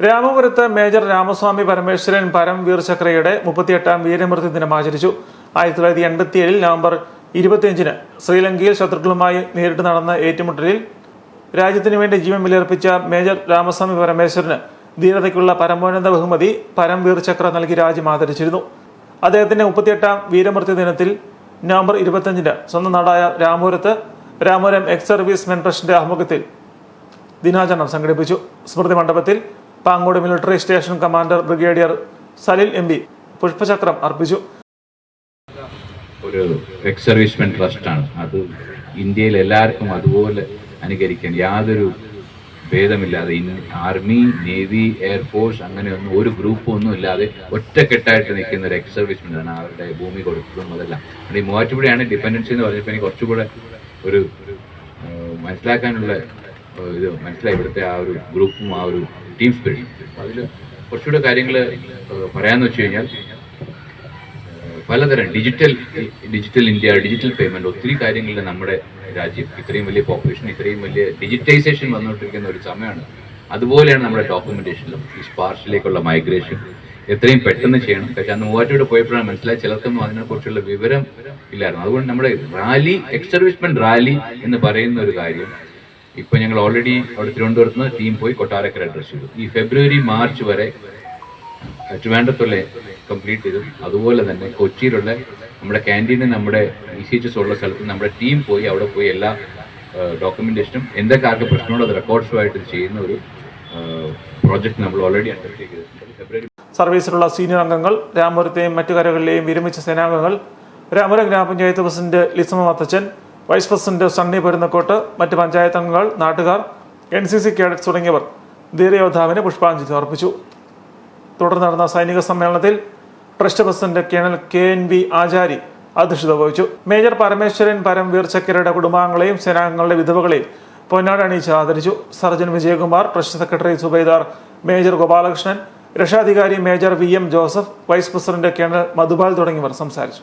രാമപുരത്ത് major Ramaswamy Parameswaran Paramvir ചക്രയുടെ 38ാം വീരമൃത്യു ദിനം ആചരിച്ചു. 1987 നവംബർ 25-ന് ശ്രീലങ്കയിൽ ശത്രുക്കളുമായി നേരിട്ട് നടന്ന ഏറ്റുമുട്ടലിൽ രാജ്യത്തിനു വേണ്ടി ജീവൻ ബലിയർപ്പിച്ച മേജർ രാമസ്വാമി പരമേശ്വരന് ധീരതയ്ക്കുള്ള പരമോന്നത ബഹുമതി പരംവീർ ചക്ര നൽകി രാജ്യം ആദരിച്ചിരുന്നു. അദ്ദേഹത്തിന്റെ 38ാം വീരമൃത്യു ദിനത്തിൽ നവംബർ 25-ന് സ്വന്തം നാടായ രാമപുരത്ത് രാമപുരം എക്സ് സർവീസ് മെൻ ട്രസ്റ്റിന്റെ ആഭിമുഖ്യത്തിൽ ദിനാചരണം സംഘടിപ്പിച്ചു. സ്മൃതി മണ്ഡപത്തിൽ Pangode military station commander brigadier Salil MP പുഷ്പചക്രം അർപ്പിച്ചു. ഒരു എക്സ് സർവീസ്മെൻ ട്രസ്റ്റാണ്. അത് ഇന്ത്യയിൽ എല്ലാവർക്കും അതുപോലെ അനുകരിക്കാൻ യാതൊരു ഭേദമില്ലാതെ ആർമി, നേവി, എയർഫോഴ്സ് അങ്ങനെയൊന്നും ഒരു ഗ്രൂപ്പും ഒന്നും ഇല്ലാതെ ഒറ്റക്കെട്ടായിട്ട് നിൽക്കുന്ന ഒരു എക്സ് സർവീസ്മെൻ ആണ്. അവരുടെ ഭൂമി കൊടുത്തതും അതെല്ലാം. ഈ മൂവാറ്റുപുഴയാണ് ഡിപ്പെൻഡൻസി എന്ന് പറഞ്ഞപ്പോൾ എനിക്ക് കുറച്ചുകൂടെ ഒരു മനസ്സിലാക്കാനുള്ള ഇത് മനസ്സിലായി. ഇവിടുത്തെ ആ ഒരു ഗ്രൂപ്പും ആ ഒരു ടീം സ്പിരിറ്റ്. അതിൽ കുറച്ചുകൂടെ കാര്യങ്ങൾ പറയാമെന്ന് വെച്ച് കഴിഞ്ഞാൽ പലതരം ഡിജിറ്റൽ ഇന്ത്യ, ഡിജിറ്റൽ പേയ്മെന്റ്, ഒത്തിരി കാര്യങ്ങളിൽ നമ്മുടെ രാജ്യം ഇത്രയും വലിയ പോപ്പുലേഷൻ, ഇത്രയും വലിയ ഡിജിറ്റൈസേഷൻ വന്നുകൊണ്ടിരിക്കുന്ന ഒരു സമയമാണ്. അതുപോലെയാണ് നമ്മുടെ ഡോക്യുമെന്റേഷനിലും ഈ സ്പാർഷിലേക്കുള്ള മൈഗ്രേഷൻ എത്രയും പെട്ടെന്ന് ചെയ്യണം. പക്ഷേ അന്ന് മൂവാറ്റോട് പോയപ്പോഴാണ് മനസ്സിലായി ചിലർക്കൊന്നും അതിനെക്കുറിച്ചുള്ള വിവരം ഇല്ലായിരുന്നു. അതുകൊണ്ട് നമ്മുടെ റാലി, എക്സ് സർവീസ്മെൻ റാലി എന്ന് പറയുന്ന ഒരു കാര്യം ഇപ്പൊ ഞങ്ങൾ ഓൾറെഡി അവിടെ തിരുവനന്തപുരത്ത് നിന്ന് ടീം പോയി കൊട്ടാരക്കര അഡ്രസ് ചെയ്തു. ഈ ഫെബ്രുവരി മാർച്ച് വരെ ട്രിവാൻഡ്രത്തുള്ള കംപ്ലീറ്റ് ചെയ്തു. അതുപോലെ തന്നെ കൊച്ചിയിലുള്ള നമ്മുടെ ക്യാൻറ്റീനിൽ നമ്മുടെ ECHS ഉള്ള സ്ഥലത്ത് നമ്മുടെ ടീം പോയി അവിടെ പോയി എല്ലാ ഡോക്യുമെന്റേഷനും എന്തൊക്കെ ആർക്ക് പ്രശ്നമുണ്ടോ അത് റെക്കോർഡ്സുമായിട്ട് ചെയ്യുന്ന ഒരു പ്രോജക്റ്റ് നമ്മൾ ഓൾറെഡി അണ്ടർടേക്ക് ചെയ്തിട്ടുണ്ട്. ഫെബ്രുവരി സർവീസിലുള്ള സീനിയർ അംഗങ്ങൾ, രാമപുരത്തെയും മറ്റു കരകളിലെയും വിരമിച്ച സേനാംഗങ്ങൾ, രാമപുരം ഗ്രാമപഞ്ചായത്ത് president Lisamma Mathachan, vice president Sunny Parunnakottu, മറ്റ് പഞ്ചായത്ത് അംഗങ്ങൾ, നാട്ടുകാർ, NCC കേഡറ്റ്സ് തുടങ്ങിയവർ ധീരയോദ്ധാവിന് പുഷ്പാഞ്ജലി അർപ്പിച്ചു. തുടർന്ന് നടന്ന സൈനിക സമ്മേളനത്തിൽ ട്രസ്റ്റ് പ്രസിഡന്റ് കേണൽ KNV ആചാരി അധ്യക്ഷത വഹിച്ചു. മേജർ പരമേശ്വരൻ പരംവീർ ചക്രയുടെ കുടുംബാംഗങ്ങളെയും സേനാംഗങ്ങളുടെ വിധവകളെയും പൊന്നാട അണിയിച്ച് ആദരിച്ചു. Surgeon Vijayakumar, trust secretary subedar major Gopalakrishnan, രക്ഷാധികാരി major VM Joseph, vice president colonel Madhupal തുടങ്ങിയവർ സംസാരിച്ചു.